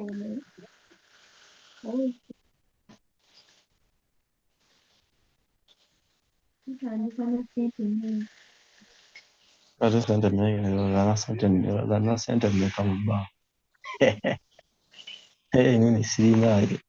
Kati sente zana sente mmeka mu bbanka? Nini sirinayo.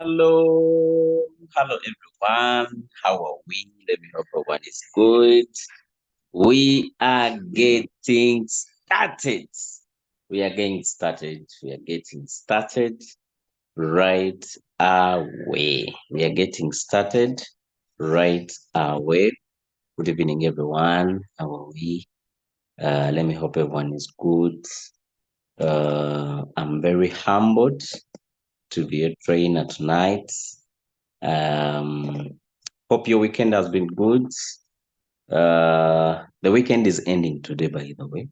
Hello, hello everyone. How are we? Let me hope everyone is good. We are getting started. We are getting started. We are getting started right away. We are getting started right away. Good evening, everyone. How are we? Let me hope everyone is good. I'm very humbled to be a trainer tonight. Hope your weekend has been good. The weekend is ending today, by the way.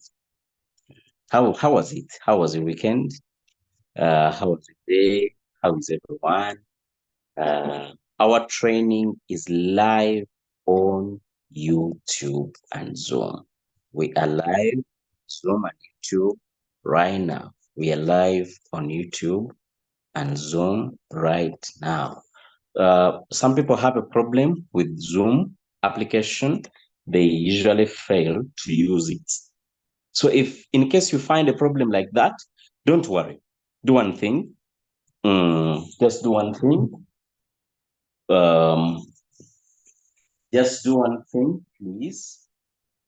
How was it? How was your weekend? How was the day? How is everyone? Our training is live on YouTube and Zoom. We are live Zoom and YouTube right now. We are live on YouTube and Zoom right now. Some people have a problem with Zoom application. They usually fail to use it. So if in case you find a problem like that, don't worry. Do one thing. Just do one thing. Just do one thing, please.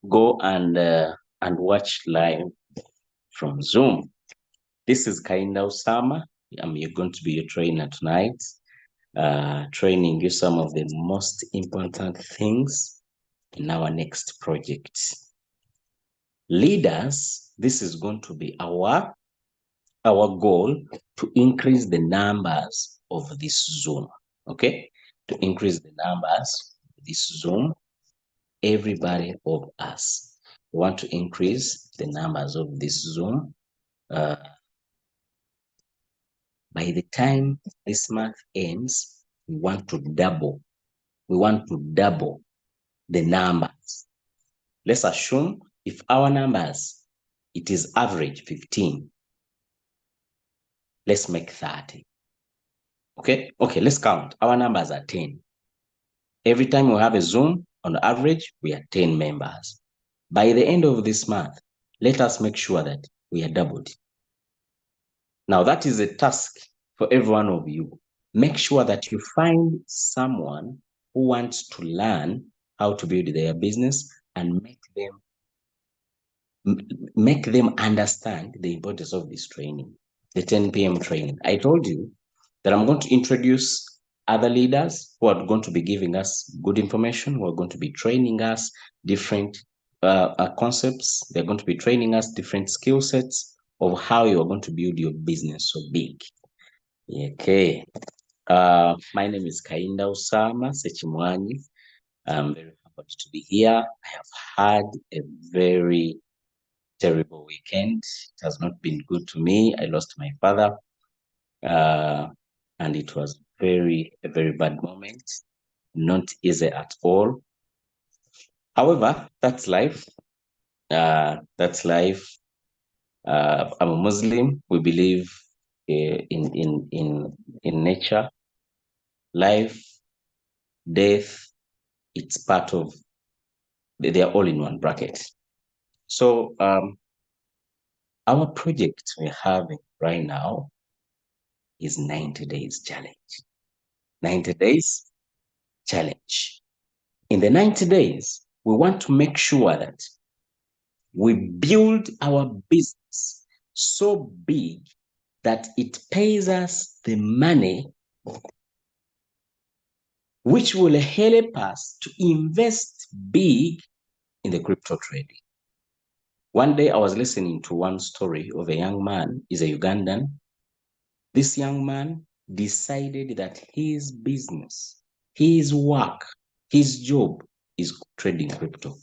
Go and watch live from Zoom. This is Kainda Osama. You're going to be your trainer tonight. Training you some of the most important things in our next project. Leaders, this is going to be our goal to increase the numbers of this Zoom. Okay, to increase the numbers of this Zoom, everybody of us want to increase the numbers of this Zoom. By the time this month ends, we want to double. We want to double the numbers. Let's assume if our numbers, it is average 15. Let's make 30. Okay, let's count. Our numbers are 10. Every time we have a Zoom, on average, we are 10 members. By the end of this month, let us make sure that we are doubled. Now, that is a task for every one of you. Make sure that you find someone who wants to learn how to build their business and make them understand the importance of this training, the 10 p.m. training. I told you that I'm going to introduce other leaders who are going to be giving us good information, who are going to be training us different concepts. They're going to be training us different skill sets of how you are going to build your business so big. Okay. My name is Kainda Osama Sechimwanyi. I'm very happy to be here. I have had a very terrible weekend. It has not been good to me. I lost my father, and it was a very bad moment. Not easy at all. However, that's life. That's life. I'm a Muslim. We believe in nature. life, death, it's part of, they are all in one bracket. So our project we're having right now is 90 days challenge. 90 days challenge. In the 90 days, we want to make sure that we build our business so big that it pays us the money which will help us to invest big in the crypto trading. One day I was listening to one story of a young man, he's a Ugandan. This young man decided that his business, his work, his job is trading crypto.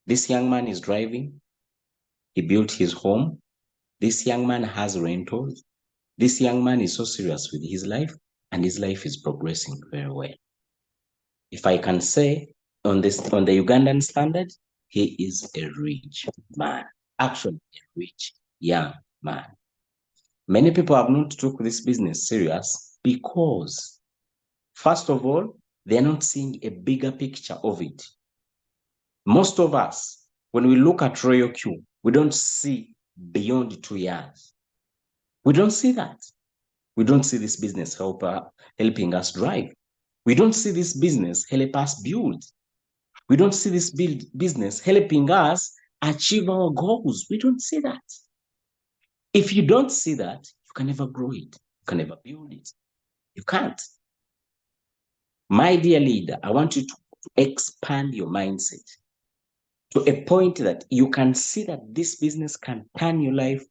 This young man is driving. He built his home. This young man has rentals. This young man is so serious with his life, and his life is progressing very well. If I can say on the Ugandan standard, he is a rich man, actually a rich young man. Many people have not took this business serious because, first of all, they are not seeing a bigger picture of it. Most of us, when we look at Royal Q, we don't see beyond 2 years. We don't see that. We don't see this business helping us drive. We don't see this business help us build. We don't see this business helping us achieve our goals. We don't see that. If you don't see that, you can never grow it. You can never build it. You can't. My dear leader, I want you to expand your mindset to a point that you can see that this business can turn your life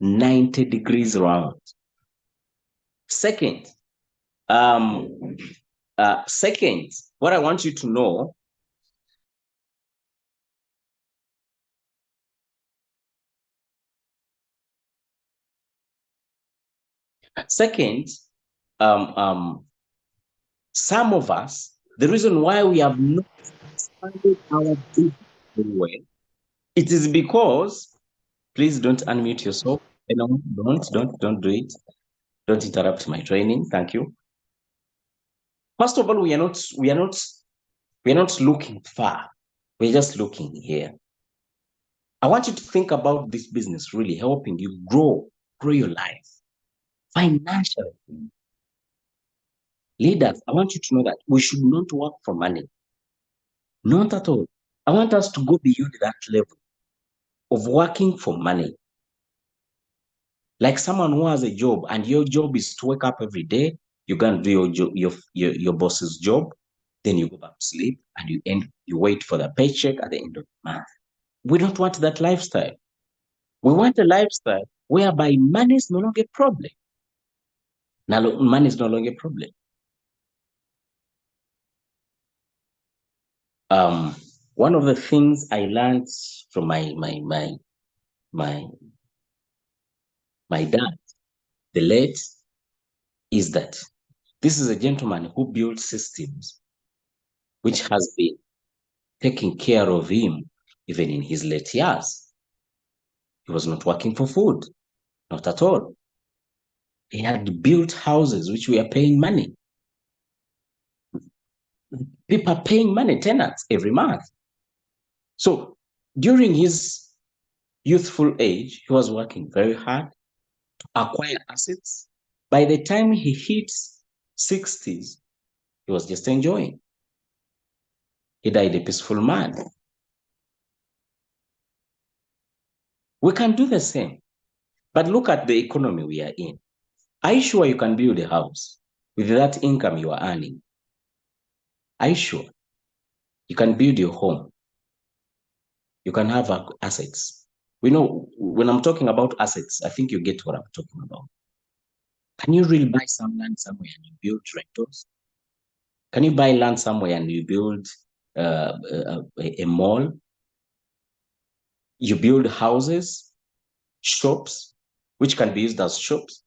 90 degrees around. Second, what I want you to know, some of us, the reason why we have not expanded our business very well, it is because, please don't unmute yourself. No, don't do it. Don't interrupt my training. Thank you. First of all, we are not looking far. We're just looking here. I want you to think about this business really helping you grow your life financially. Leaders, I want you to know that we should not work for money. Not at all. I want us to go beyond that level of working for money. Like someone who has a job and your job is to wake up every day, you go and do your job, your boss's job, then you go back to sleep and you wait for the paycheck at the end of the month. We don't want that lifestyle. We want a lifestyle whereby money is no longer a problem. Now, money is no longer a problem. One of the things I learned from my dad, the late, is that this is a gentleman who built systems which has been taking care of him even in his late years. He was not working for food, not at all. He had built houses which were paying money. People are paying money, tenants, every month. So during his youthful age, he was working very hard to acquire assets. By the time he hits 60s, he was just enjoying. He died a peaceful man. We can do the same. But look at the economy we are in. Are you sure you can build a house with that income you are earning? Are you sure? You can build your home. You can have assets. We know when I'm talking about assets, I think you get what I'm talking about. Can you really buy some land somewhere and you build rentals? Can you buy land somewhere and you build a mall? You build houses, shops, which can be used as shops.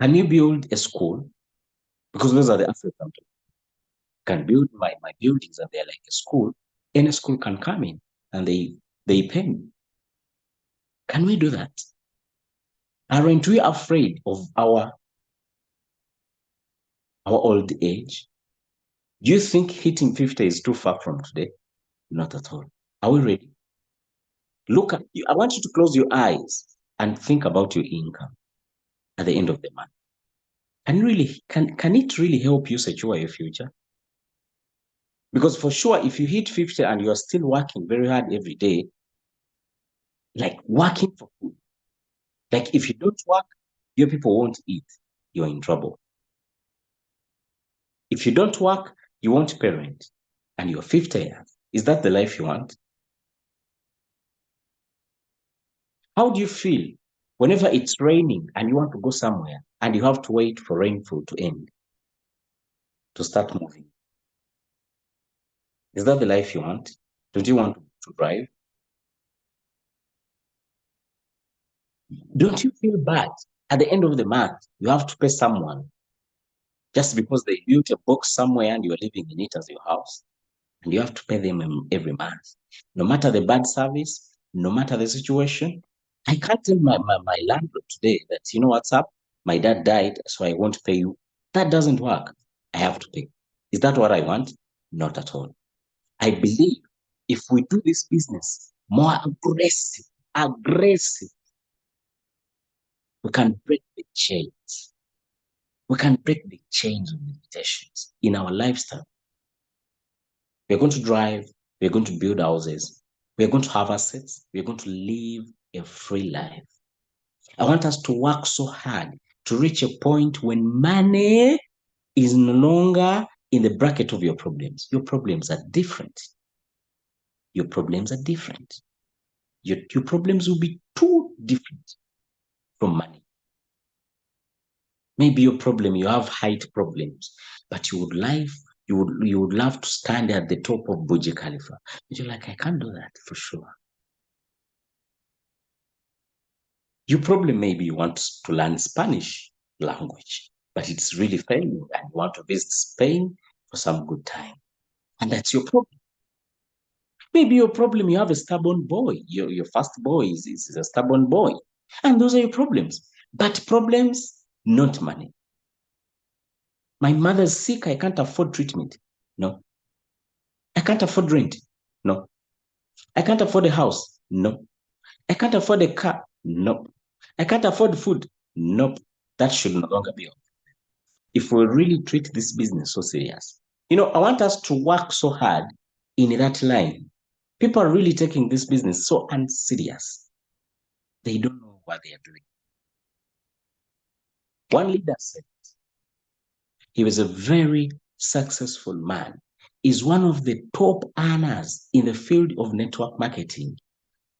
Can you build a school? Because those are the assets I'm talking about. Can build my buildings and they're like a school. Any school can come in and they pay me. Can we do that? Aren't we afraid of our our old age? Do you think hitting 50 is too far from today? Not at all. Are we ready? Look at you. I want you to close your eyes and think about your income at the end of the month. Can it really help you secure your future? Because for sure, if you hit 50 and you're still working very hard every day, like working for food, like if you don't work, your people won't eat, you're in trouble. If you don't work, you won't parent, and you're 50 years. Is that the life you want? How do you feel whenever it's raining and you want to go somewhere and you have to wait for rainfall to end to start moving? Is that the life you want? Don't you want to drive? Don't you feel bad at the end of the month? You have to pay someone just because they built a box somewhere and you're living in it as your house. And you have to pay them every month. No matter the bad service, no matter the situation. I can't tell my landlord today that, you know what's up? My dad died, so I won't pay you. That doesn't work. I have to pay. Is that what I want? Not at all. I believe if we do this business more aggressive, we can break the chains. We can break the chains of limitations in our lifestyle. We're going to drive, we're going to build houses, we're going to have assets, we're going to live a free life. I want us to work so hard to reach a point when money is no longer in the bracket of your problems. Your problems are different. Your problems are different. Your problems will be too different from money. Maybe your problem, you have height problems, but you would love to stand at the top of Burj Khalifa. And you're like, I can't do that for sure. Your problem maybe you want to learn Spanish language, but it's really failing and you want to visit Spain for some good time. And that's your problem. Maybe your problem, you have a stubborn boy. Your first boy is a stubborn boy. And those are your problems. But problems, not money. My mother's sick, I can't afford treatment. No. I can't afford rent. No. I can't afford a house. No. I can't afford a car. No. I can't afford food. Nope. That should no longer be. If we really treat this business so serious. I want us to work so hard in that line. People are really taking this business so unserious. They don't know what they are doing. One leader said, he was a very successful man, is one of the top earners in the field of network marketing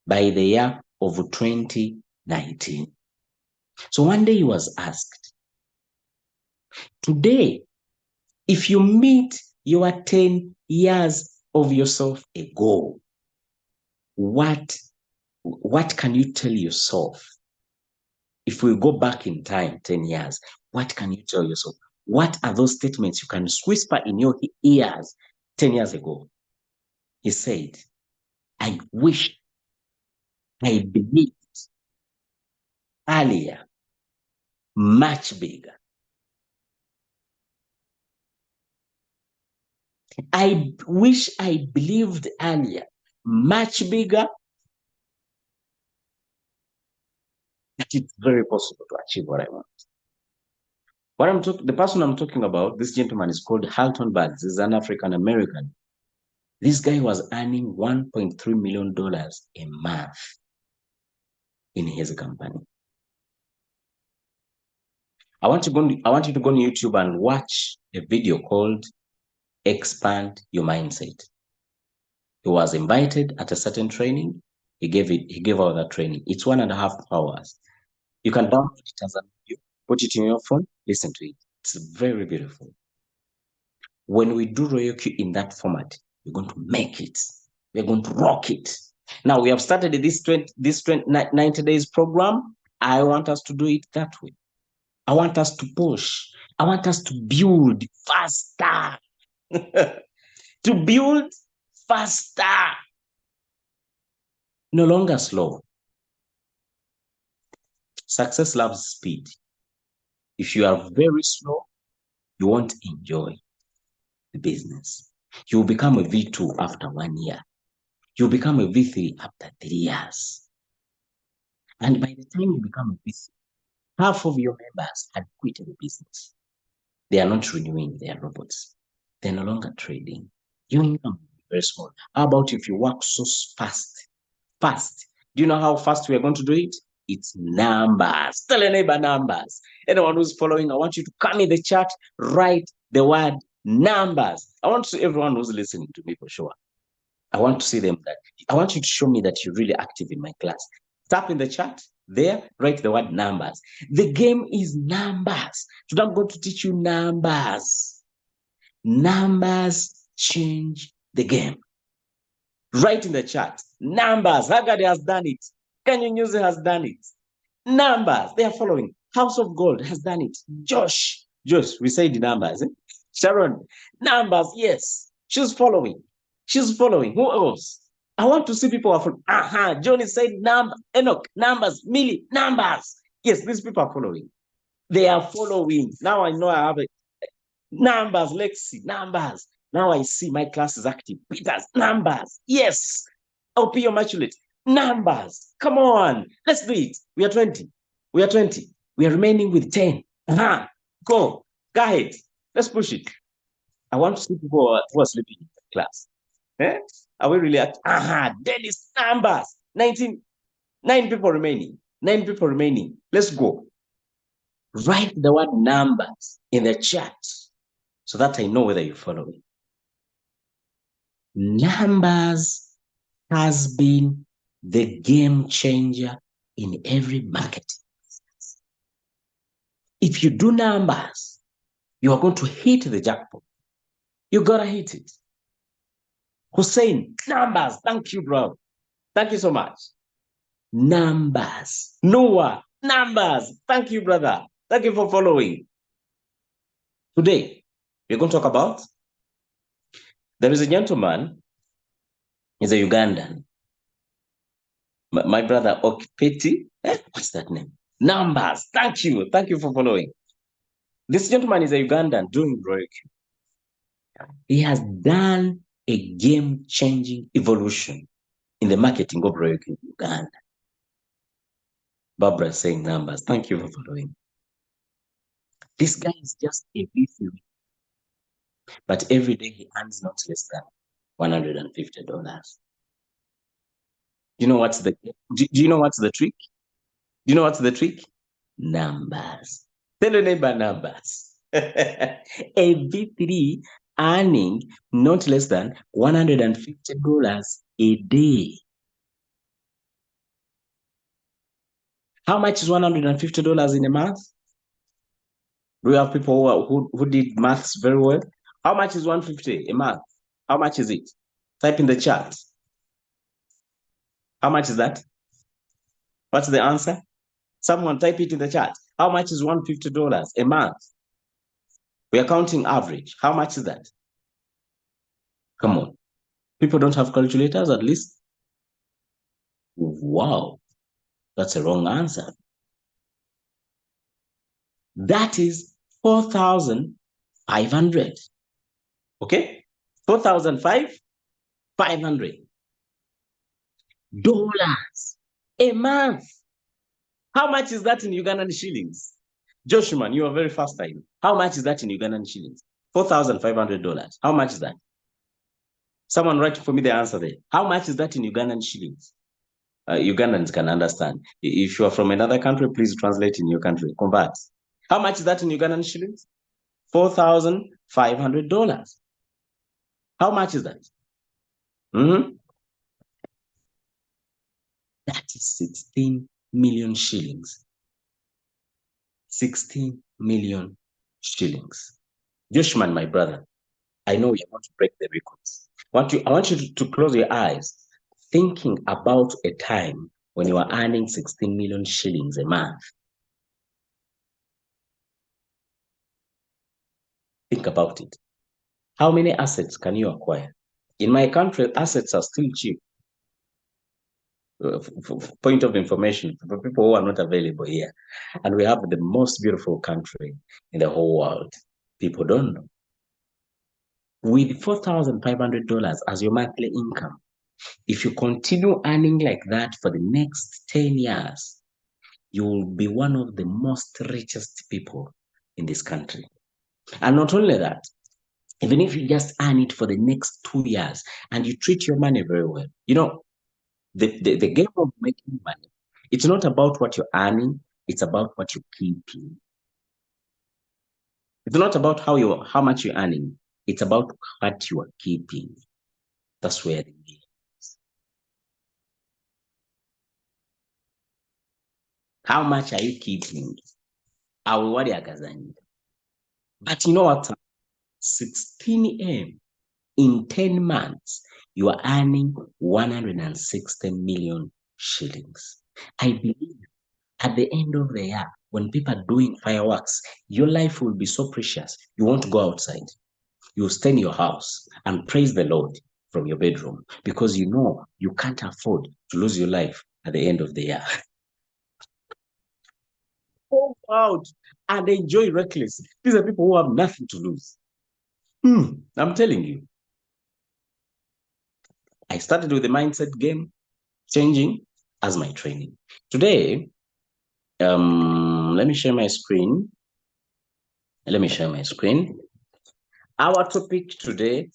by the year of 2019. So one day he was asked, today, if you meet your 10 years of yourself ago, what can you tell yourself? If we go back in time 10 years, what can you tell yourself? What are those statements you can whisper in your ears 10 years ago? He said, I wish I believed earlier, much bigger. I wish I believed earlier, much bigger, that it's very possible to achieve what I want. The person I'm talking about, this gentleman is called Halton Banks. He's an African American. This guy was earning $1.3 million a month in his company. I want you to go on YouTube and watch a video called Expand Your Mindset. He was invited at a certain training. He gave out that training. It's 1.5 hours. You can download it as a video, put it in your phone, listen to it. It's very beautiful. When we do Royal Q in that format, we're going to make it. We're going to rock it. Now we have started this 90 days program. I want us to do it that way. I want us to push. I want us to build faster. To build faster. No longer slow. Success loves speed. If you are very slow, you won't enjoy the business. You'll become a V2 after 1 year. You'll become a V3 after 3 years. And by the time you become a V3, half of your members had quit the business. They are not renewing their robots. They're no longer trading. Your income will be very small. How about if you work so fast? Fast. Do you know how fast we are going to do it? It's numbers. Tell a neighbor numbers. Anyone who's following, I want you to come in the chat, write the word numbers. I want to see everyone who's listening to me for sure. I want to see them that. I want you to show me that you're really active in my class. Tap in the chat there, write the word numbers. The game is numbers. Today I'm going to teach you numbers. Numbers change the game. Write in the chat. Numbers. Haggai has done it. Kanyunyuze has done it. Numbers. They are following. House of Gold has done it. Josh, we said the numbers. Sharon, numbers. Yes, she's following. She's following. Who else? I want to see people are following. Johnny said numbers. Enoch, numbers. Millie, numbers. Yes, these people are following. They are following. Now I know I have it. Numbers. Lexi, numbers. Now I see my class is active. Peters, numbers. Yes. LP Immaculate, numbers. Come on. Let's do it. We are 20. We are 20. We are remaining with 10. Go. Go ahead. Let's push it. I want to see people who are sleeping in the class. Are we really at? Dennis, numbers. 19. 9 people remaining. 9 people remaining. Let's go. Write the word numbers in the chat so that I know whether you're following. Numbers has been the game changer in every market. If you do numbers, you are going to hit the jackpot. You gotta hit it. Hussein, numbers. Thank you, bro. Thank you so much. Numbers. Noah, numbers. Thank you, brother. Thank you for following. Today, we're going to talk about, there is a gentleman, he's a Ugandan. My brother Okpeti, what's that name? Numbers. Thank you. Thank you for following. This gentleman is a Ugandan doing Royal Q. He has done a game-changing evolution in the marketing of Royal Q in Uganda. Barbara is saying numbers. Thank you for following. This guy is just a V3, but every day he earns not less than $150. You know what's the do you know what's the trick? Do you know what's the trick? Numbers. Tell your neighbor numbers. A V3 earning not less than $150 a day. How much is $150 in a month? Do we have people who did maths very well? How much is 150 a month? How much is it? Type in the chat. How much is that? What's the answer? Someone type it in the chat. How much is $150 a month? We are counting average. How much is that? Come on. People don't have calculators at least? Wow. That's a wrong answer. That is 4,500. Okay? 4,500 dollars a month. How much is that in Ugandan shillings? Joshua, you are very fast time. How much is that in Ugandan shillings? $4,500. How much is that? Someone write for me the answer there. How much is that in Ugandan shillings? Ugandans can understand. If you are from another country, please translate in your country. Convert. How much is that in Ugandan shillings? $4,500. How much is that? That is 16 million shillings. 16 million shillings. Joshua, my brother, I know you want to break the records. I want you to close your eyes, thinking about a time when you are earning 16 million shillings a month. Think about it. How many assets can you acquire? In my country, assets are still cheap. Point of information for people who are not available here. And we have the most beautiful country in the whole world. People don't know. With $4,500 as your monthly income, if you continue earning like that for the next 10 years, you will be one of the most richest people in this country. And not only that, even if you just earn it for the next 2 years and you treat your money very well, the game of making money, it's not about what you're earning, it's about what you're keeping. It's not about how much you're earning, it's about what you are keeping. That's where the game is. How much are you keeping? But you know what? 16M in 10 months, you are earning 160 million shillings. I believe at the end of the year, when people are doing fireworks, your life will be so precious. You won't go outside. You stay in your house and praise the Lord from your bedroom because you know you can't afford to lose your life at the end of the year. Go out and enjoy reckless. These are people who have nothing to lose. I'm telling you. I started with the mindset game changing as my training. Today, let me share my screen. Our topic today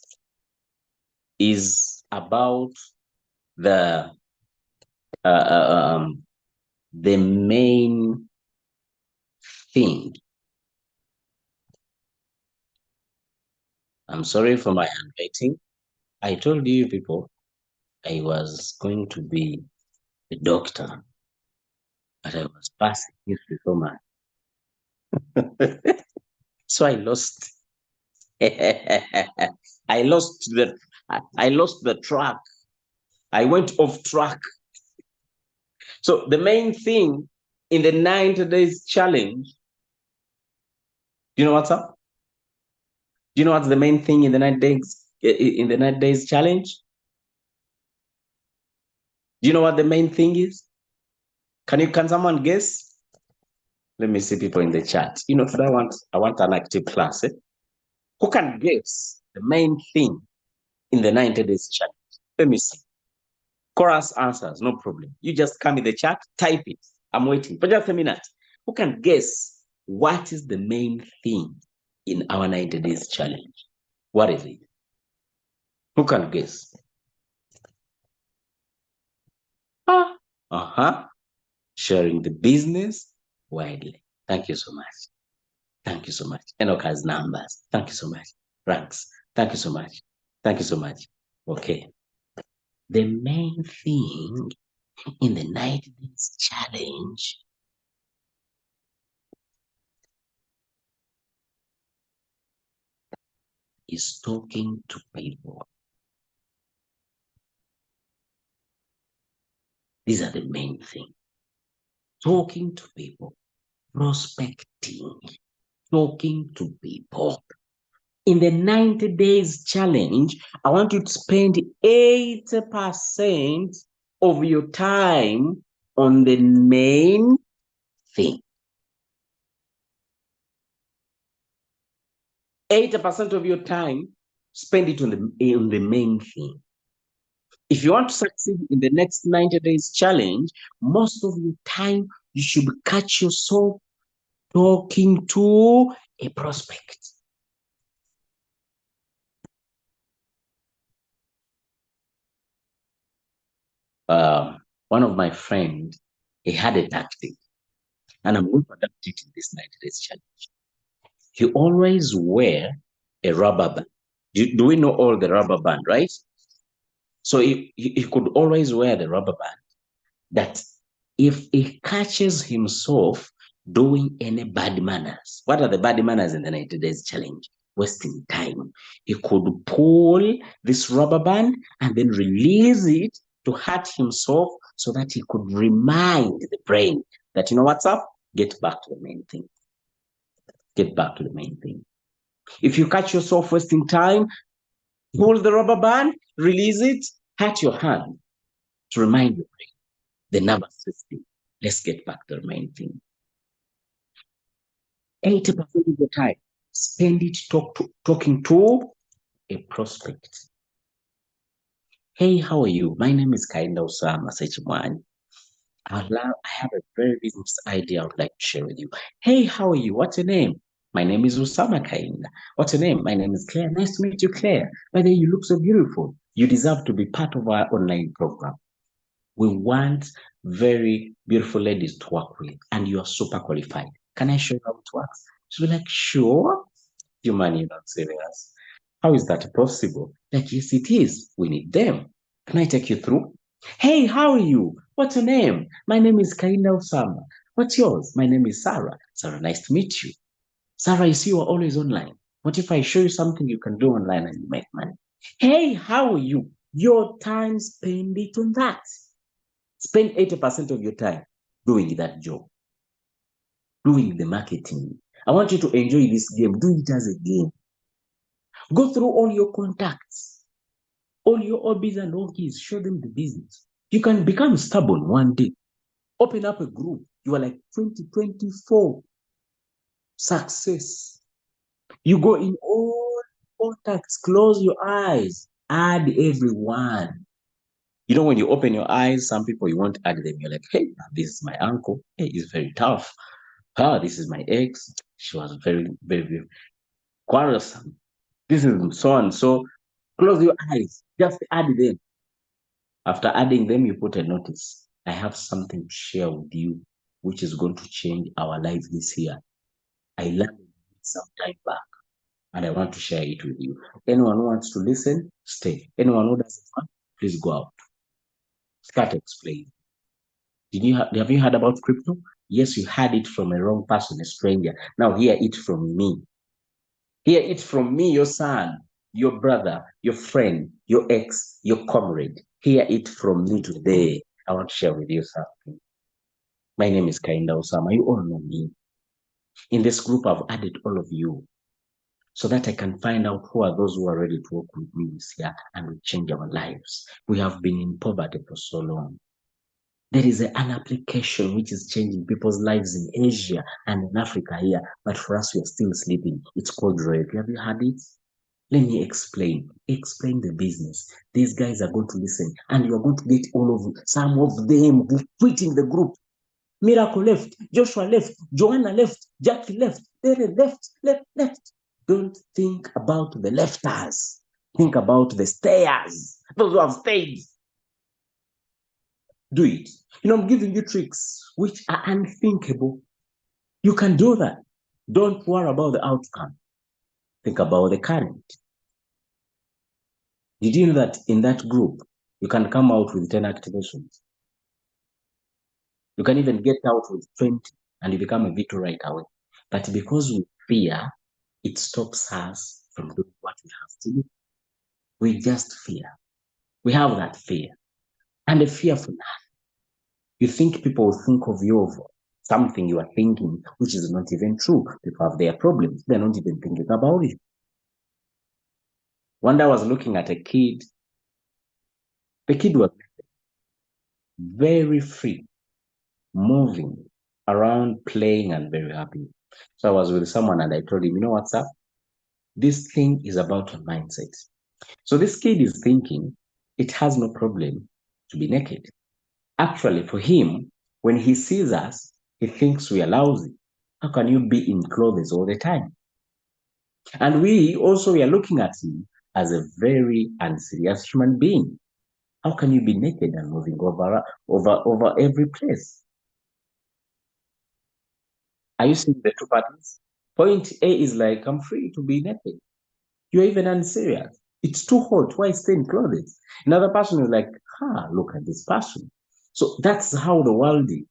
is about the main thing. I'm sorry for my handwriting. I told you people I was going to be a doctor, but I was passing history so much. So I lost. I lost the track. I went off track. So the main thing in the 90 days challenge, you know what's up? Do you know what's the main thing in the 90 days challenge? Do you know what the main thing is? Can someone guess? Let me see people in the chat. Today I want an active class. Who can guess the main thing in the 90 days challenge? Let me see. Chorus answers, no problem. You just come in the chat, type it. I'm waiting for just a minute. Who can guess what is the main thing in our 90 days challenge? What is it? Who can guess? Sharing the business widely. Thank you so much. Thank you so much. Enoch has numbers. Thank you so much. Ranks. Thank you so much. Thank you so much. Okay. The main thing in the 90 days challenge is talking to people. These are the main thing. Talking to people, prospecting, talking to people. In the 90 days challenge, I want you to spend 80% of your time on the main thing. 80% of your time, spend it on the main thing. If you want to succeed in the next 90 days challenge, most of your time, you should catch yourself talking to a prospect. One of my friends, he had a tactic, and I'm going to adapt it in this 90 days challenge. He always wear a rubber band. Do we know all the rubber band, right? So he could always wear the rubber band that if he catches himself doing any bad manners, what are the bad manners in the 90 days challenge? Wasting time. He could pull this rubber band and then release it to hurt himself so that he could remind the brain that, you know what's up? Get back to the main thing. Get back to the main thing. If you catch yourself wasting time, pull the rubber band, release it, hurt your hand to remind your brain, the nervous system. Let's get back to the main thing. 80% of the time, spend it talking to a prospect. Hey, how are you? My name is Kainda Osama Sechimwani. I have a very business idea I would like to share with you. Hey, how are you? What's your name? My name is Osama Kainda. What's your name? My name is Claire. Nice to meet you, Claire. By the way, you look so beautiful. You deserve to be part of our online program. We want very beautiful ladies to work with, and you are super qualified. Can I show you how it works? She'll be like, sure. You man, you're not serious. How is that possible? Like, yes, it is. We need them. Can I take you through? Hey, how are you? What's your name? My name is Kainda Osama. What's yours? My name is Sarah. Sarah, nice to meet you. Sarah, I see you are always online. What if I show you something you can do online and you make money? Hey, how are you? Your time, spend it on that. Spend 80% of your time doing that job, doing the marketing. I want you to enjoy this game. Do it as a game. Go through all your contacts, all your hobbies and hobbies. Show them the business. You can become stubborn one day. Open up a group. You are like 2024 success. You go in all contacts, close your eyes, add everyone. You know, when you open your eyes, some people you won't add them. You're like, hey, this is my uncle. Hey, he's very tough. This is my ex. She was very, very, very quarrelsome. This is so and so. Close your eyes. Just add them. After adding them, you put a notice. I have something to share with you, which is going to change our lives this year. I learned it some time back, and I want to share it with you. Anyone who wants to listen, stay. Anyone who doesn't want, please go out. Start explaining. Have you heard about crypto? Yes, you heard it from a wrong person, a stranger. Now hear it from me. Hear it from me, your son, your brother, your friend, your ex, your comrade. Hear it from me today. I want to share with you something. My name is Kainda Osama. You all know me. In this group, I've added all of you so that I can find out who are those who are ready to work with me this year and we change our lives. We have been in poverty for so long. There is an application which is changing people's lives in Asia and in Africa here, but for us, we are still sleeping. It's called REV. Have you heard it? Let me explain. Explain the business. These guys are going to listen, and you are going to get all of some of them who quit in the group. Miracle left, Joshua left, Joanna left, Jackie left, Tere left. Don't think about the lefters. Think about the stayers, those who have stayed. Do it. You know, I'm giving you tricks which are unthinkable. You can do that. Don't worry about the outcome. Think about the current. Did you know that in that group, you can come out with 10 activations? You can even get out with 20 and you become a victor right away. But because we fear, it stops us from doing what we have to do. We just fear. We have that fear. And a fear for nothing. You think people will think of you of something you are thinking, which is not even true. People have their problems. They're not even thinking about it. One day I was looking at a kid. The kid was very free, moving around, playing, and very happy. So I was with someone and I told him, you know what's up? This thing is about a mindset. So this kid is thinking it has no problem to be naked. Actually, for him, when he sees us, he thinks we are lousy. How can you be in clothes all the time? And we are looking at him as a very unserious human being. How can you be naked and moving over every place? Are you seeing the two parties? Point A is like, I'm free to be naked. You're even unserious. It's too hot. Why stay in clothes? Another person is like, look at this person. So that's how the world is.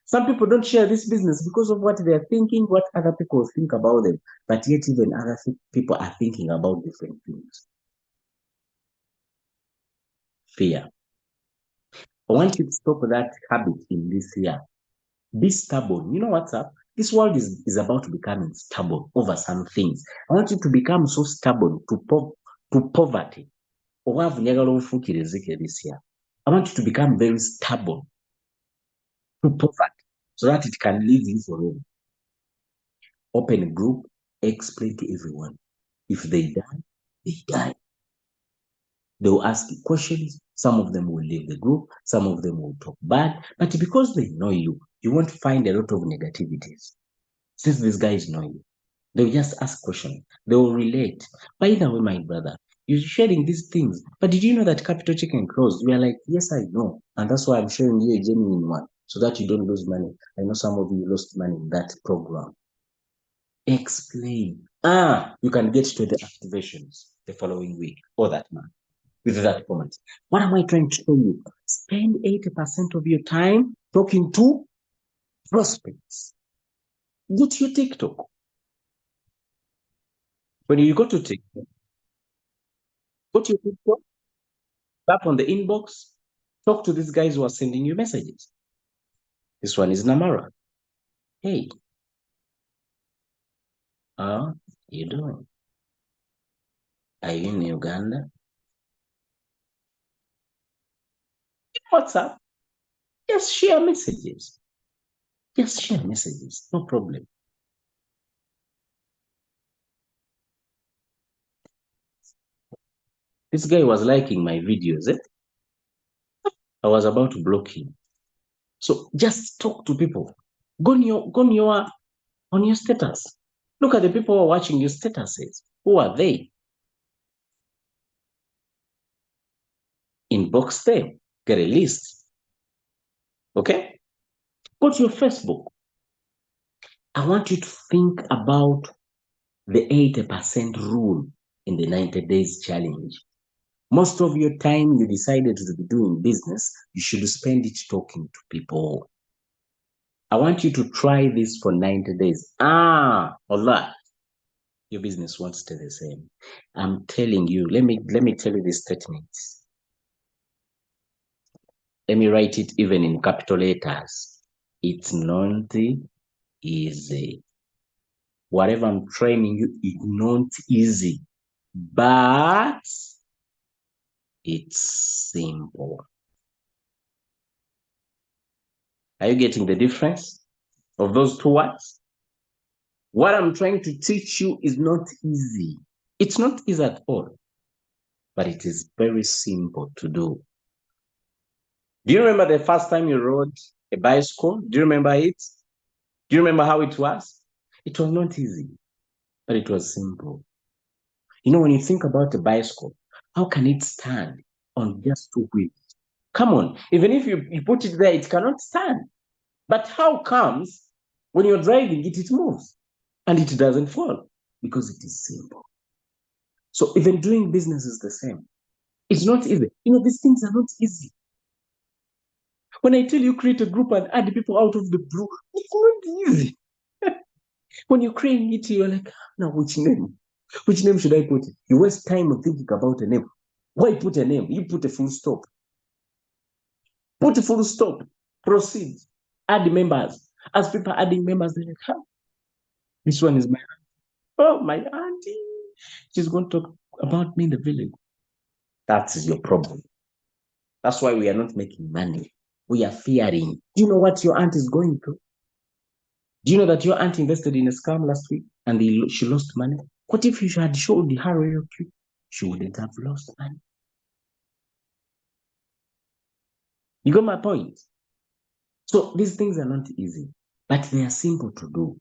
Some people don't share this business because of what they're thinking, what other people think about them. But yet even other people are thinking about different things. Fear. I want you to stop that habit in this year. Be stubborn. You know what's up? This world is about becoming stubborn over some things. I want you to become so stubborn to poverty. This year. I want you to become very stubborn to poverty so that it can leave you forever. Open a group, explain to everyone. If they die, they die. They will ask you questions. Some of them will leave the group. Some of them will talk bad. But because they know you, you won't find a lot of negativities. Since these guys know you, they will just ask questions. They will relate. By the way, my brother, you're sharing these things. But did you know that Capital Chicken closed? We are like, yes, I know. And that's why I'm sharing you a genuine one so that you don't lose money. I know some of you lost money in that program. Explain. You can get to the activations the following week or that month with that comment. What am I trying to tell you? Spend 80% of your time talking to prospects. Go to your TikTok. When you go to TikTok, go to your TikTok, tap on the inbox, talk to these guys who are sending you messages. This one is Namara. Hey, how you doing? Are you in Uganda? What's up? Just share messages. Just share messages. No problem. This guy was liking my videos. I was about to block him. So just talk to people. Go on your status. Look at the people who are watching your statuses. Who are they? Inbox them. Get a list. Okay? Go to your Facebook. I want you to think about the 80% rule in the 90 days challenge. Most of your time you decided to be doing business, you should spend it talking to people. I want you to try this for 90 days. Allah, your business won't stay the same. I'm telling you, let me tell you this statement. Let me write it even in capital letters. It's not easy. Whatever I'm training you is not easy, but it's simple. Are you getting the difference of those two words? What I'm trying to teach you is not easy. It's not easy at all, but it is very simple to do. Do you remember the first time you rode a bicycle? Do you remember it? Do you remember how it was? It was not easy, but it was simple. You know, when you think about a bicycle, how can it stand on just two wheels? Come on, even if you put it there, it cannot stand. But how comes when you're driving it, it moves and it doesn't fall? Because it is simple. So even doing business is the same. It's not easy. You know, these things are not easy. When I tell you create a group and add people out of the blue, it's not easy. When you're creating it, you're like, now which name? Which name should I put? You waste time thinking about a name. Why put a name? You put a full stop. Put a full stop. Proceed. Add members. As people adding members, they're like, this one is my auntie. Oh, my auntie. She's going to talk about me in the village. That is your problem. That's why we are not making money. We are fearing. Do you know what your aunt is going through? Do you know that your aunt invested in a scam last week and she lost money? What if you had showed her real quick? She wouldn't have lost money. You got my point? So these things are not easy, but they are simple to do.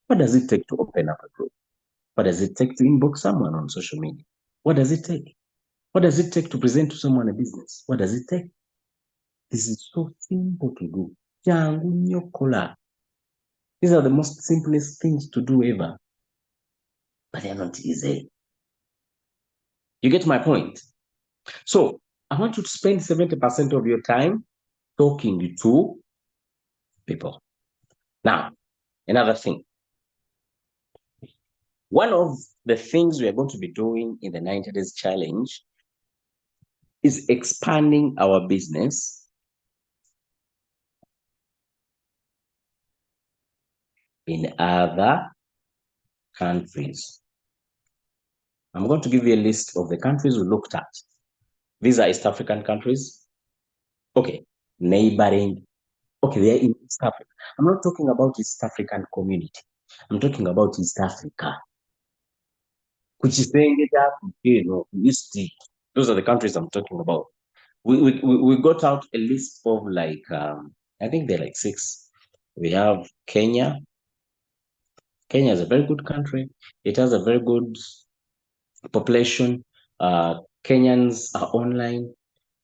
What does it take to open up a group? What does it take to inbox someone on social media? What does it take? What does it take to present to someone a business? What does it take? This is so simple to do. These are the most simplest things to do ever, but they're not easy. You get my point? So I want you to spend 70% of your time talking to people. Now, another thing. One of the things we are going to be doing in the 90 Days Challenge is expanding our business in other countries. I'm going to give you a list of the countries we looked at. These are East African countries. Okay, neighboring. Okay, they're in East Africa. I'm not talking about East African community. I'm talking about East Africa. Kuchisengeta, East. Those are the countries I'm talking about. We got out a list of like, I think they're like 6. We have Kenya. Kenya is a very good country. It has a very good population. Kenyans are online.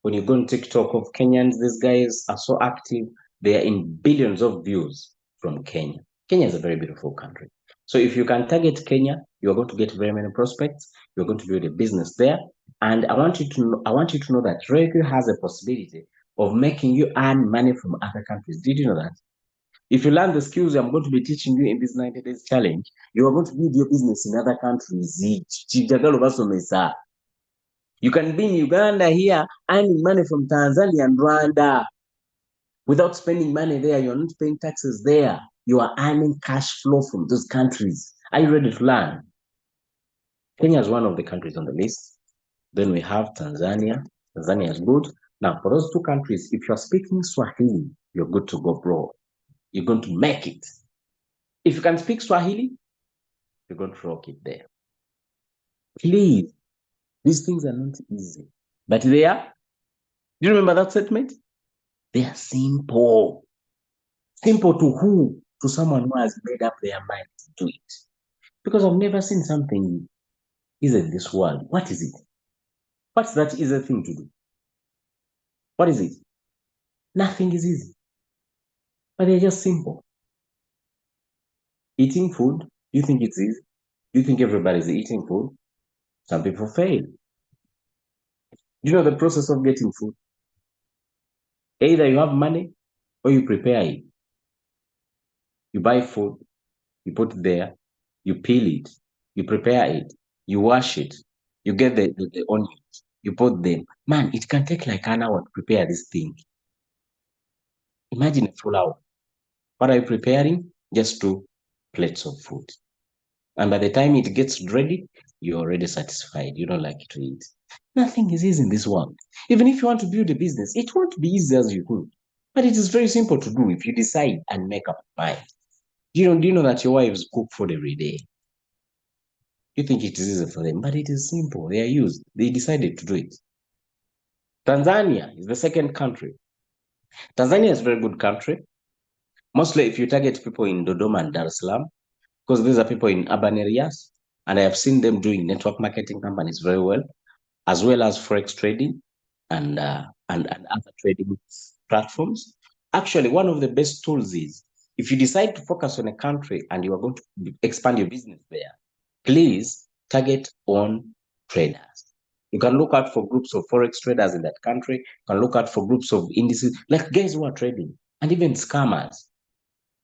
When you go on TikTok of Kenyans, these guys are so active. They are in billions of views from Kenya. Kenya is a very beautiful country. So if you can target Kenya, you are going to get very many prospects. You're going to build a business there. And I want you to know that Roku has a possibility of making you earn money from other countries. Did you know that? If you learn the skills I'm going to be teaching you in this 90 days challenge, you are going to build your business in other countries. You can be in Uganda here, earning money from Tanzania and Rwanda. Without spending money there, you're not paying taxes there. You are earning cash flow from those countries. Are you ready to learn? Kenya is one of the countries on the list. Then we have Tanzania. Tanzania is good. Now, for those 2 countries, if you're speaking Swahili, you're good to go, bro. You're going to make it. If you can speak Swahili, you're going to rock it there. Please, these things are not easy, but they are. Do you remember that statement? They are simple. Simple to who? To someone who has made up their mind to do it. Because I've never seen something easy in this world. What is it? What's that easy thing to do? What is it? Nothing is easy. But they're just simple. Eating food, you think it's easy? You think everybody's eating food? Some people fail. You know the process of getting food? Either you have money or you prepare it. You buy food, you put it there, you peel it, you prepare it, you wash it, you get the onions, you put them. Man, it can take like an hour to prepare this thing. Imagine a full hour. What are you preparing? Just 2 plates of food. And by the time it gets ready, you're already satisfied. You don't like to eat. Nothing is easy in this world. Even if you want to build a business, it won't be easy as you could. But it is very simple to do if you decide and make up your mind. Do you know that your wives cook food every day? You think it is easy for them, but it is simple. They are used. They decided to do it. Tanzania is the second country. Tanzania is a very good country. Mostly if you target people in Dodoma and Dar es Salaam, because these are people in urban areas, and I have seen them doing network marketing companies very well as forex trading and other trading platforms. Actually, one of the best tools is if you decide to focus on a country and you are going to expand your business there, please target on traders. You can look out for groups of forex traders in that country. You can look out for groups of indices, like guys who are trading, and even scammers.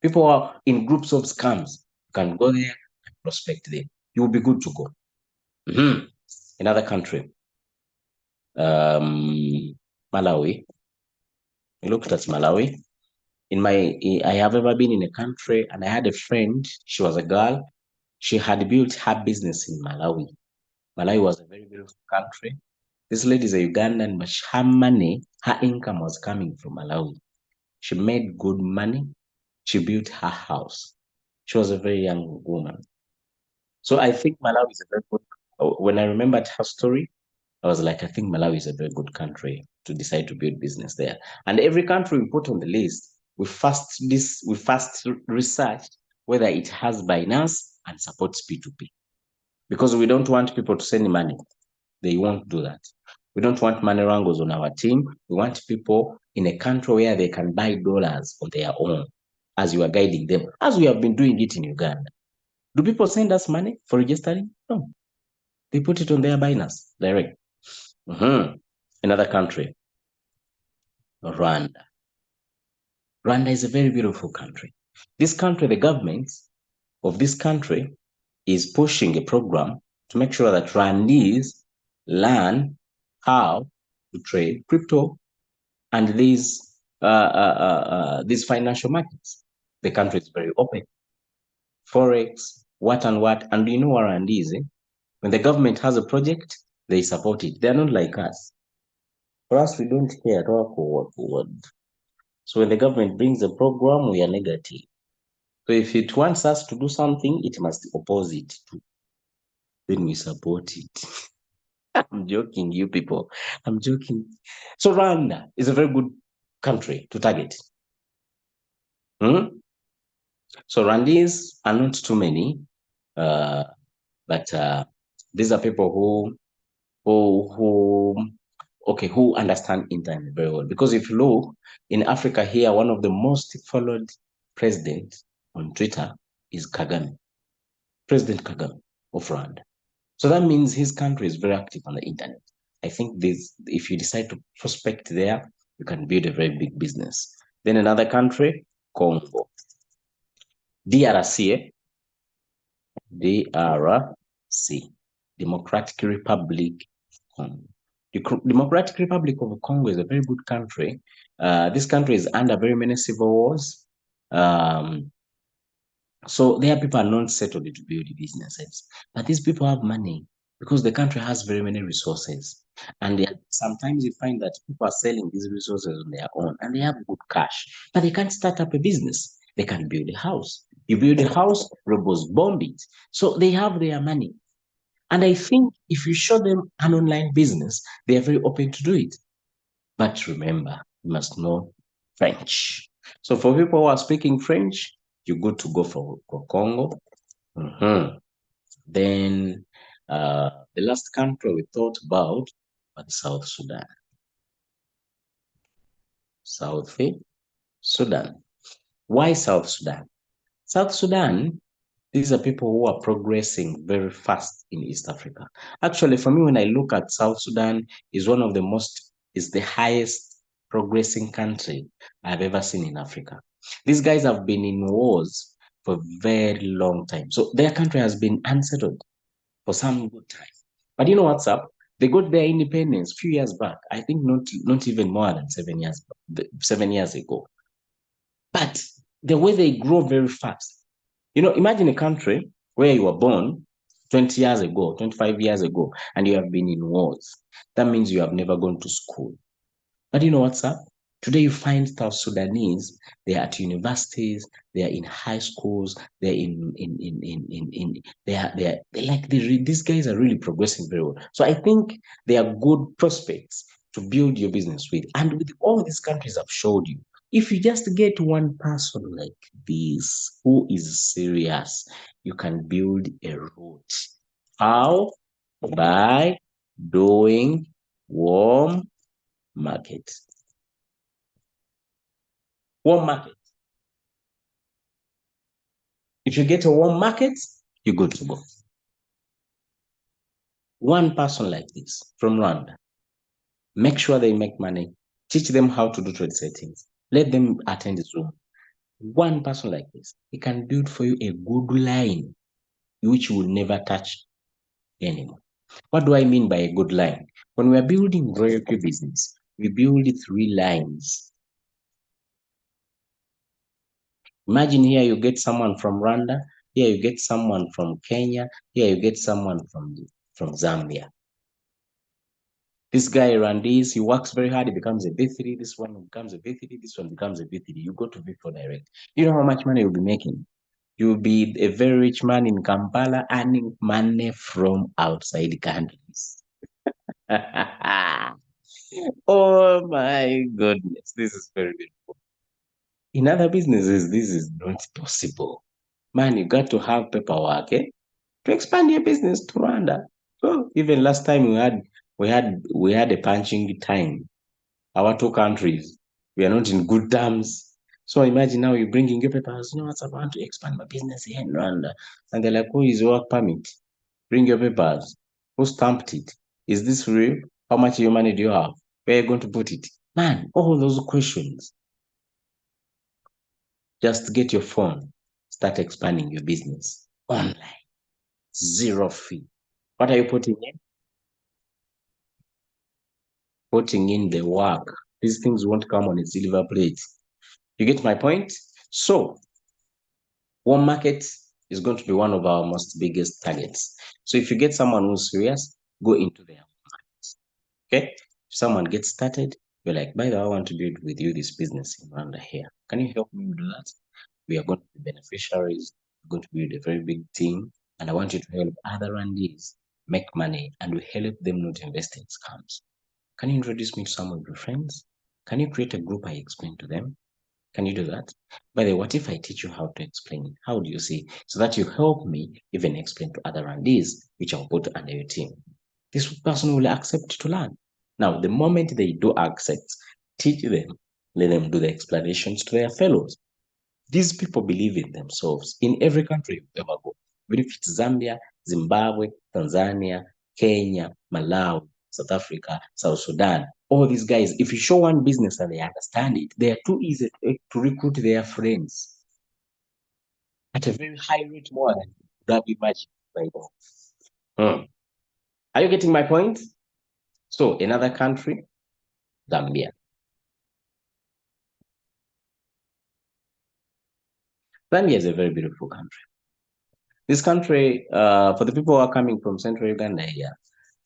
People are in groups of scams. You can go there and prospect them. You will be good to go. Another country, Malawi. We looked at Malawi. I have ever been in a country, and I had a friend. She was a girl. She had built her business in Malawi. Malawi was a very beautiful country. This lady is a Ugandan, but her money, her income was coming from Malawi. She made good money. She built her house. She was a very young woman. So I think Malawi is a very good. When I remembered her story, I was like, I think Malawi is a very good country to decide to build business there. And every country we put on the list, we first research whether it has Binance and supports P2P. Because we don't want people to send money. They won't do that. We don't want money wrangles on our team. We want people in a country where they can buy dollars on their own as you are guiding them, as we have been doing it in Uganda. Do people send us money for registering? No. They put it on their Binance direct. Another country, Rwanda. Rwanda is a very beautiful country. This country, the government of this country is pushing a program to make sure that Rwandese learn how to trade crypto and these financial markets. The country is very open. Forex, what and what. And you know what Rwandese, when the government has a project, they support it. They're not like us. For us, we don't care at all for. So when the government brings a program, we are negative. So if it wants us to do something, it must oppose it too. then we support it. I'm joking, you people. I'm joking. So Rwanda is a very good country to target. Hmm? So Rwandese are not too many, uh, but these are people who understand internet very well. Because if you look in Africa here, one of the most followed presidents on Twitter is Kagame, President Kagame of Rwanda. So that means his country is very active on the internet. I think this, if you decide to prospect there, you can build a very big business. Then another country, Congo, DRC, DRC, Democratic Republic of Congo. The Democratic Republic of Congo is a very good country. This country is under very many civil wars. So their people are not settled to build businesses, but these people have money because the country has very many resources. And sometimes you find that people are selling these resources on their own and they have good cash, but they can't start up a business. They can build a house. You build a house, robots bomb it. So they have their money. And I think if you show them an online business, they are very open to do it. But remember, you must know French. So for people who are speaking French, you're good to go for Congo. Then the last country we thought about was South Sudan. South Sudan. Why South Sudan? South Sudan, these are people who are progressing very fast in East Africa. Actually, for me, when I look at South Sudan, is the highest progressing country I've ever seen in Africa. These guys have been in wars for a very long time. So their country has been unsettled for some good time. But you know what's up? They got their independence a few years back. I think not even more than 7 years ago. But the way they grow very fast. Imagine a country where you were born 20 years ago, 25 years ago, and you have been in wars. That means you have never gone to school. But you know what's up? Today you find South Sudanese, they are at universities, they are in high schools, they're these guys are really progressing very well. So I think they are good prospects to build your business with. And with all these countries I've showed you, if you just get one person like this who is serious, you can build a route. How? By doing warm market. Warm market. If you get a warm market, you're good to go. One person like this from Rwanda, make sure they make money, teach them how to do trade settings, let them attend Zoom. One person like this, he can build for you a good line which you will never touch anymore. What do I mean by a good line? When we are building royalty business, we build 3 lines. Imagine here you get someone from Rwanda, here you get someone from Kenya, here you get someone from Zambia. This guy Rwandese, he works very hard, he becomes a B3, this one becomes a B3, this one becomes a B3. You go to V4 Direct. You know how much money you'll be making? You'll be a very rich man in Kampala earning money from outside countries. Oh my goodness, this is very beautiful. In other businesses, this is not possible. Man, you got to have paperwork, to expand your business to Rwanda. So even last time we had a punching time. Our 2 countries, we are not in good terms. So imagine now you're bringing your papers. You know what? I want to expand my business here in Rwanda, and they're like, "Who is your work permit? Bring your papers. Who stamped it? Is this real? How much of your money do you have? Where are you going to put it?" Man, all those questions. Just get your phone, start expanding your business online, 0 fee. What are you putting in? Putting in the work. These things won't come on a silver plate. You get my point? So, warm market is going to be one of our most biggest targets. So if you get someone who's serious, go into their market. Okay? If someone gets started, you're like, by the way, I want to build with you this business in Rwanda here. Can you help me with that? We are going to be beneficiaries. We're going to build a very big team. And I want you to help other Rwandese make money, and we help them not invest in scams. Can you introduce me to some of your friends? Can you create a group I explain to them? Can you do that? By the way, what if I teach you how to explain it? How do you see? So that you help me even explain to other randees, which I'll put under your team. This person will accept to learn. Now, the moment they do accept, teach them, let them do the explanations to their fellows. These people believe in themselves in every country you ever go. Even if it's Zambia, Zimbabwe, Tanzania, Kenya, Malawi, South Africa, South Sudan, all these guys, if you show one business and they understand it, they are too easy to recruit their friends at a very high rate, more than you would have imagined by now. Are you getting my point? So another country, Zambia. Zambia is a very beautiful country. This country, for the people who are coming from Central Uganda here,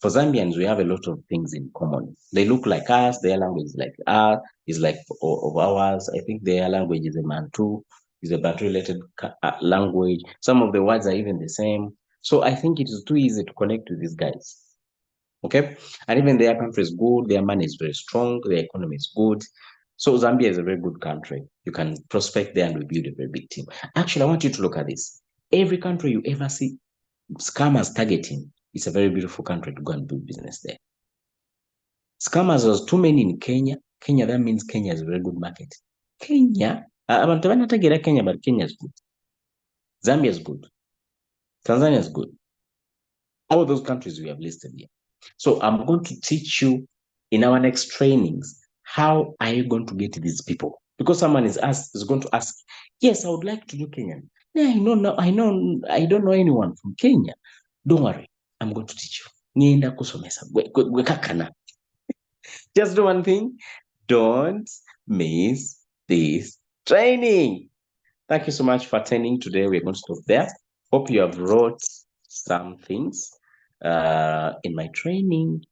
for Zambians, we have a lot of things in common. They look like us. Their language is like ours, is like of ours. I think their language is a Bantu, is a Bantu-related language. Some of the words are even the same. So I think it is too easy to connect with these guys. Okay, and even their country is good. Their money is very strong. Their economy is good. So Zambia is a very good country. You can prospect there and we build a very big team. Actually, I want you to look at this. Every country you ever see scammers targeting, it's a very beautiful country to go and do business there. Scammers was too many in Kenya. Kenya, that means Kenya is a very good market. Kenya, abantu banatagera Kenya, but Kenya is good. Zambia is good. Tanzania is good. All those countries we have listed here. So I'm going to teach you in our next trainings, how are you going to get these people? Because someone is going to ask, yes, I would like to do Kenyan. Yeah, I don't know anyone from Kenya. Don't worry, I'm going to teach you. Just do one thing. Don't miss this training. Thank you so much for attending today. We're going to stop there. Hope you have wrote some things in my training.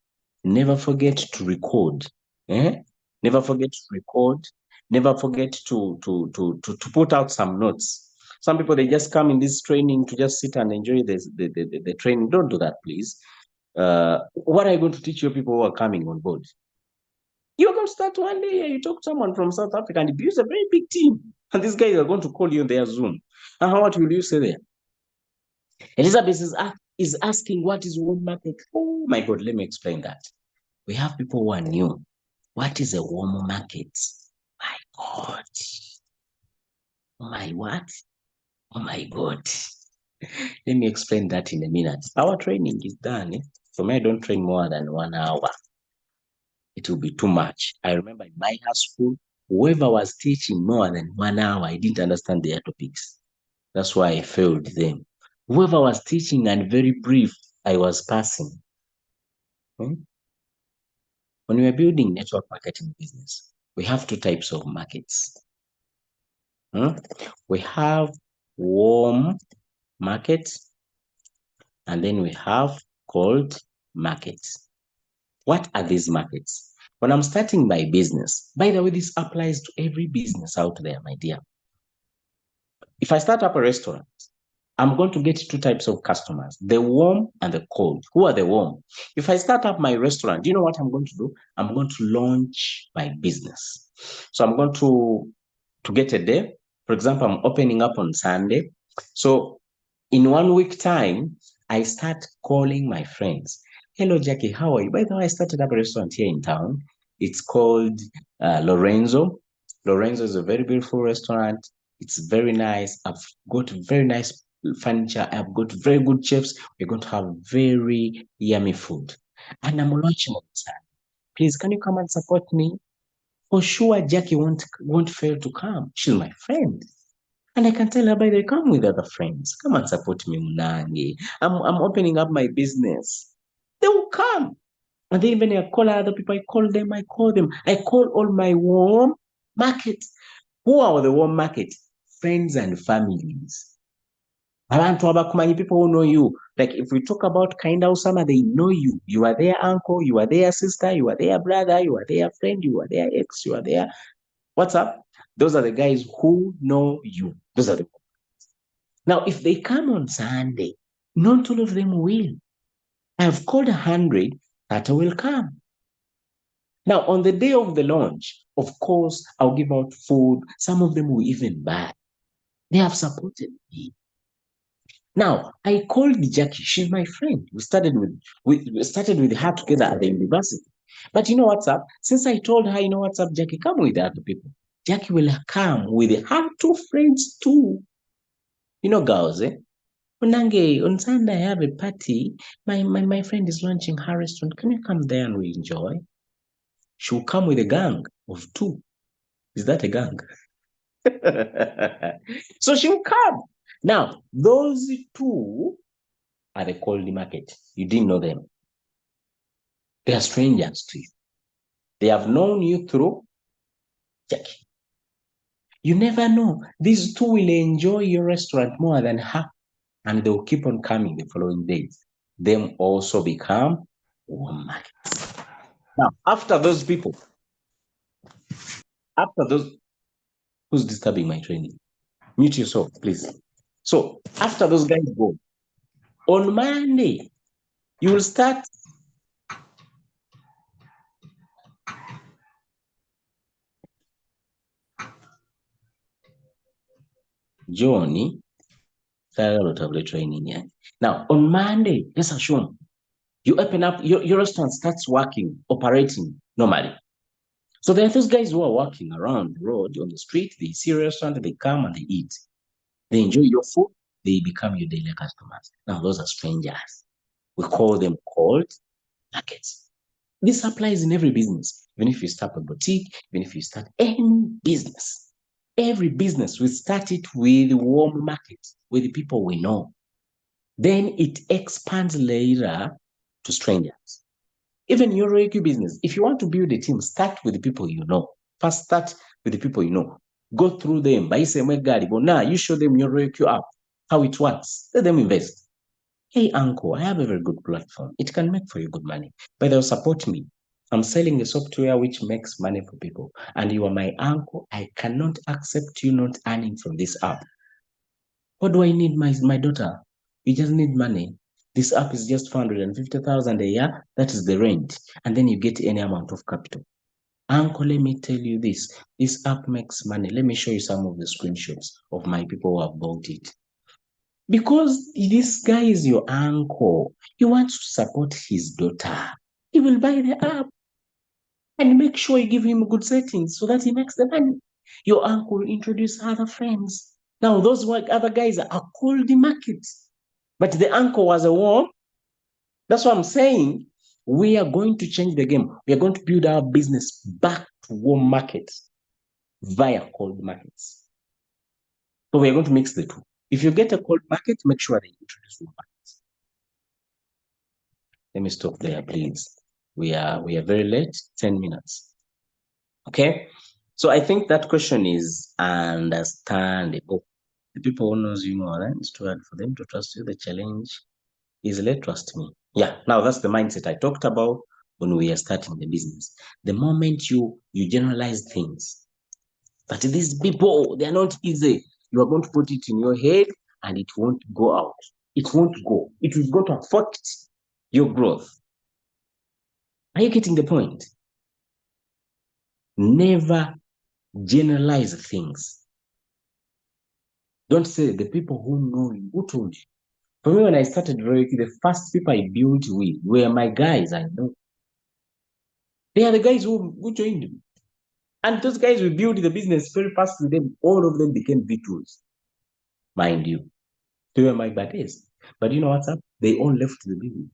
Never forget to record. Never forget to record. Never forget to put out some notes. Some people, they just come in this training to just sit and enjoy the training. Don't do that, please. What are you going to teach your people who are coming on board? You're going to start one day, you talk to someone from South Africa and he builds a very big team. And these guys are going to call you on their Zoom. And what will you say there? Elizabeth is asking, what is warm market? Oh my God, let me explain that. We have people who are new. What is a warm market? My God. Oh my what? Oh my God. Let me explain that in a minute. Our training is done. For me, I don't train more than 1 hour. It will be too much. I remember in my high school, whoever was teaching more than 1 hour, I didn't understand their topics. That's why I failed them. Whoever was teaching and very brief, I was passing. When we are building network marketing business, we have 2 types of markets. We have warm markets, and then we have cold markets. What are these markets? When I'm starting my business, by the way, this applies to every business out there, my dear. If I start up a restaurant, I'm going to get 2 types of customers, the warm and the cold. Who are the warm? If I start up my restaurant, do you know what I'm going to do? I'm going to launch my business. So I'm going to get a day. For example, I'm opening up on Sunday. So in 1 week time, I start calling my friends. Hello, Jackie, how are you? By the way, I started up a restaurant here in town. It's called Lorenzo. Lorenzo is a very beautiful restaurant. It's very nice. I've got very nice furniture. I've got very good chefs. We're going to have very yummy food. And I'm launching on Sunday. Please, can you come and support me? For sure, Jackie won't fail to come. She's my friend. And I can tell her, by the way, come with other friends. Come and support me, Munangi. I'm opening up my business. They will come. And then even I call other people, I call them. I call all my warm market. Who are the warm market? Friends and families. People who know you. Like if we talk about Kainda Osama, they know you. You are their uncle, you are their sister, you are their brother, you are their friend, you are their ex, you are their what's up? Those are the guys who know you. Those are the now, if they come on Sunday, not all of them will. I've called 100 that will come. Now, on the day of the launch, of course, I'll give out food. Some of them will even buy. They have supported me. Now, I called Jackie. She's my friend. We started with her together at the university. But you know what's up? Since I told her, you know what's up, Jackie, come with the other people. Jackie will come with her 2 friends too. You know, girls, eh? Unange, on Sunday I have a party. My friend is launching her restaurant. Can you come there and we enjoy? She will come with a gang of 2. Is that a gang? So she will come. Now, those 2 are the cold market. You didn't know them. They are strangers to you. They have known you through Jackie. You never know. These 2 will enjoy your restaurant more than her, and they will keep on coming the following days. Them also become warm markets. Now, after those people, who's disturbing my training? Mute yourself, please. So after those guys go, on Monday, you will start Johnny. Training. Yeah. Now, on Monday, let's assume you open up, your restaurant starts working, operating normally. So there are those guys who are walking around the road, on the street, they see a restaurant, they come and they eat. They enjoy your food, they become your daily customers. Now, those are strangers. We call them cold markets. This applies in every business. Even if you start a boutique, even if you start any business, every business, we start it with warm markets, with the people we know. Then it expands later to strangers. Even your Reiki business, if you want to build a team, start with the people you know. First, start with the people you know. Go through them. Now, you show them your Reiki app, how it works. Let them invest. Hey, uncle, I have a very good platform. It can make for you good money, but they'll support me. I'm selling a software which makes money for people, and you are my uncle. I cannot accept you not earning from this app. What do I need, my daughter? You just need money. This app is just 450,000 a year. That is the rent. And then you get any amount of capital. Uncle, let me tell you this. This app makes money. Let me show you some of the screenshots of my people who have bought it. Because this guy is your uncle, he wants to support his daughter. He will buy the app and make sure you give him good settings so that he makes the money. Your uncle will introduce other friends. Now, those other guys are called the market. But the uncle was a warm. That's what I'm saying. We are going to change the game. We are going to build our business back to warm markets via cold markets. So we are going to mix the 2. If you get a cold market, make sure they introduce warm markets. Let me stop there, please. We are very late, 10 minutes. Okay. So I think that question is understandable. The people who knows you more, right? It's too hard for them to trust you. The challenge is let trust me. Yeah, now that's the mindset I talked about when we are starting the business. The moment you generalize things, but these people, they're not easy. You are going to put it in your head and it won't go out. It won't go. It is going to affect your growth. Are you getting the point? Never generalize things. Don't say the people who know you, who told you. For me, when I started Reiki, the first people I built with were my guys I know. They are the guys who joined me. And those guys we built the business very fast with them. All of them became V2s. Mind you. They were my buddies. But you know what's up? They all left the business.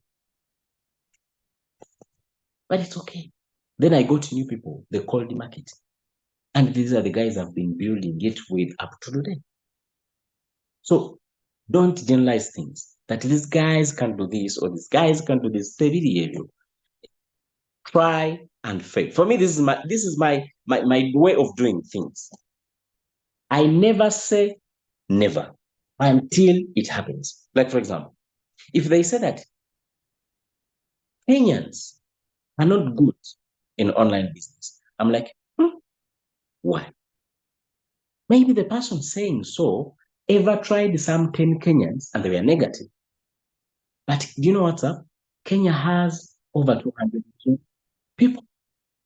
But it's okay. Then I got new people. They called the market. And these are the guys I've been building it with up to today. So don't generalize things. That these guys can do this or these guys can do this. Try and fail. For me, this is my way of doing things. I never say never until it happens. Like, for example, if they say that Kenyans are not good in online business, I'm like, why? Maybe the person saying so ever tried some 10 Kenyans and they were negative. But do you know what's up? Kenya has over 200 million people.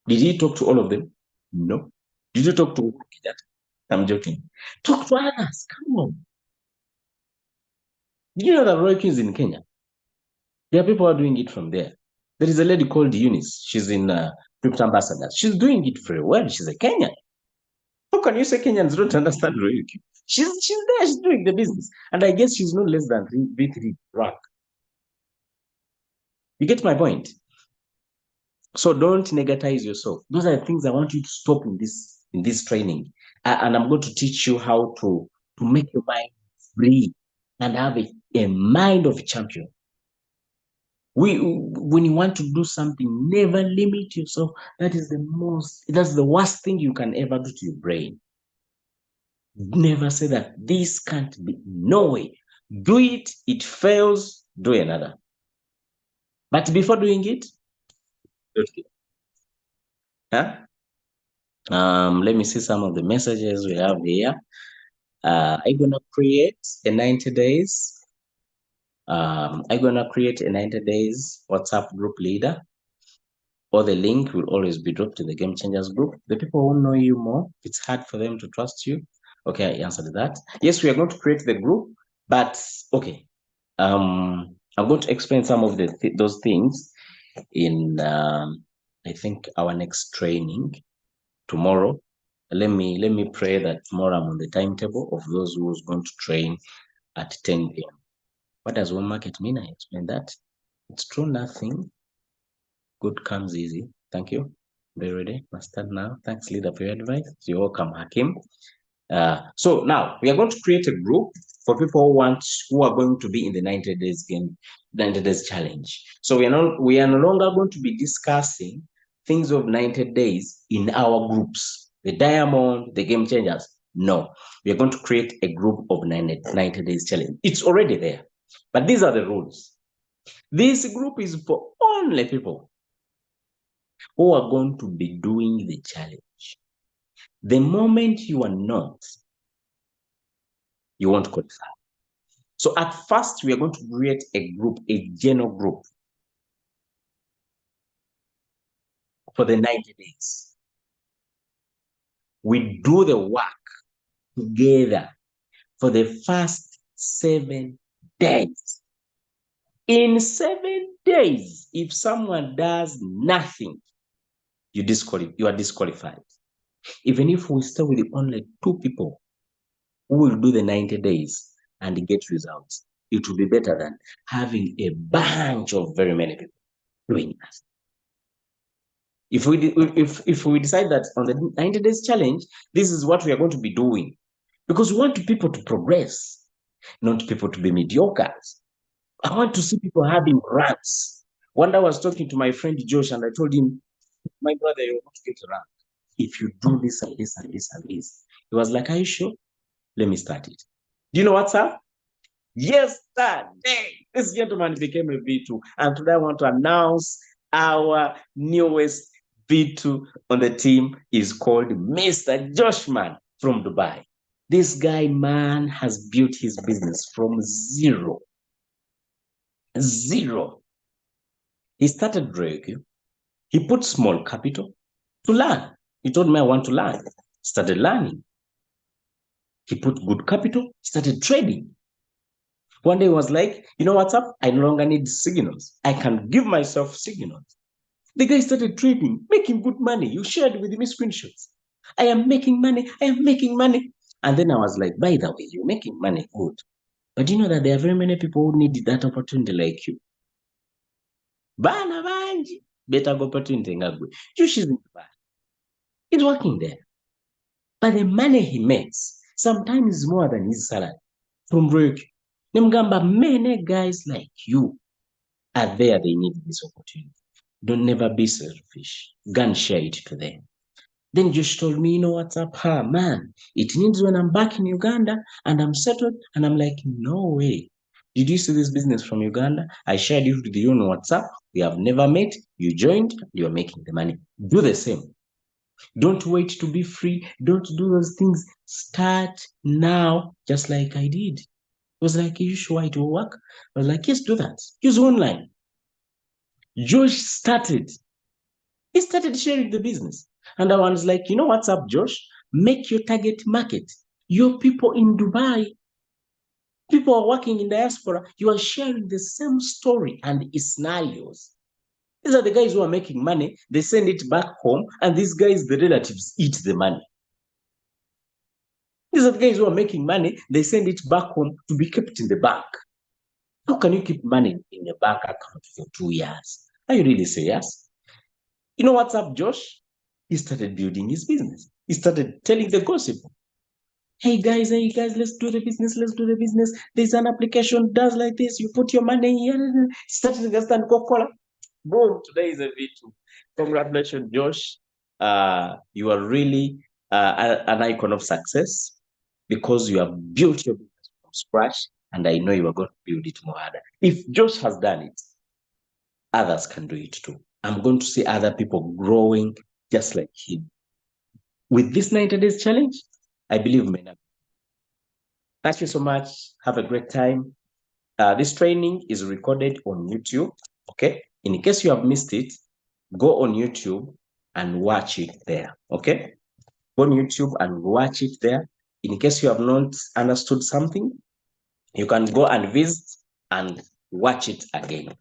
Did he talk to all of them? No. Did you talk to Kenyatta? I'm joking. Talk to others. Come on. You know that Royco is in Kenya. There are people who are doing it from there. There is a lady called Eunice. She's in Crypto Ambassadors. She's doing it very well. She's a Kenyan. How can you say Kenyans don't understand Royco? She's there. She's doing the business. And I guess she's no less than V3 rank. You get my point? So don't negatize yourself. Those are the things I want you to stop in this training. And I'm going to teach you how to make your mind free and have a mind of a champion. When you want to do something, never limit yourself. That's the worst thing you can ever do to your brain. Never say that this can't be. No way. Do it. It fails. Do another. But before doing it, don't give up. Let me see some of the messages we have here. I'm gonna create a 90 days. I'm gonna create a 90 days WhatsApp group leader, or the link will always be dropped in the Game Changers group. The people who know you more, it's hard for them to trust you. Okay, I answered that. Yes, we are going to create the group, but okay. I'm going to explain some of those things in I think our next training tomorrow. Let me pray that tomorrow I'm on the timetable of those who's going to train at 10 p.m. What does one market mean? I explained that. It's true, nothing good comes easy. Thank you. Very ready. Must start now. Thanks, leader, for your advice. You're welcome, Hakim. So now we are going to create a group for people who are going to be in the 90 days game, 90 days challenge. So we are no longer going to be discussing things of 90 days in our groups, the Diamond, the Game Changers. No, we are going to create a group of 90 days challenge. It's already there, but these are the rules. This group is for only people who are going to be doing the challenge. The moment you are not, you won't qualify. So at first, we are going to create a group, a general group for the 90 days. We do the work together for the first 7 days. In 7 days, if someone does nothing, you are disqualified. Even if we stay with only 2 people who will do the 90 days and get results, it will be better than having a bunch of very many people doing that. If we decide that on the 90 days challenge, this is what we are going to be doing, because we want people to progress, not people to be mediocre. I want to see people having ranks. One day I was talking to my friend Josh, and I told him, my brother, you're going to get a rank if you do this and this and this and this. He was like, are you sure? Let me start it. Do you know what's up? Yesterday, this gentleman became a V2. And today I want to announce our newest V2 on the team is called Mr. Joshman from Dubai. This guy, man, has built his business from zero. He started Royco. He put small capital to learn. He told me, I want to learn. Started learning. He put good capital, started trading. One day he was like, you know what's up? I no longer need signals. I can give myself signals. The guy started trading, making good money. You shared with me screenshots. I am making money. And then I was like, by the way, you're making money, good. But you know that there are very many people who need that opportunity like you. Bana banji, better opportunity ngagwe. You shouldn't buy. It's working there. But the money he makes sometimes is more than his salary from Royco. Nemgamba, many guys like you are there. They need this opportunity. Don't never be selfish. Go and share it to them. Then Josh told me, you know what's up? Man, it needs when I'm back in Uganda and I'm settled. And I'm like, no way. Did you see this business from Uganda? I shared it with you on WhatsApp. We have never met. You joined. You are making the money. Do the same. Don't wait to be free. Don't do those things. Start now, just like I did. It was like, are you sure it will work? I was like, yes, do that. Use online. Josh started. He started sharing the business. And I was like, you know what's up, Josh? Make your target market. Your people in Dubai, people are working in diaspora. You are sharing the same story and scenarios. These are the guys who are making money. They send it back home, and these guys, the relatives, eat the money. These are the guys who are making money. They send it back home to be kept in the bank. How can you keep money in a bank account for 2 years? Are you really serious? You know what's up, Josh? He started building his business. He started telling the gossip. Hey guys, let's do the business. There's an application, does like this. You put your money here. Started to understand Coca-Cola. Boom, today is a V2. Congratulations, Josh. You are really an icon of success because you have built your business from scratch, and I know you are going to build it more harder. If Josh has done it, others can do it too. I'm going to see other people growing just like him. With this 90 days challenge, I believe we may not. Thank you so much. Have a great time. This training is recorded on YouTube. Okay. In case you have missed it, go on YouTube and watch it there. Okay. Go on YouTube and watch it there. In case you have not understood something, you can go and visit and watch it again.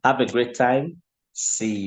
Have a great time. See you.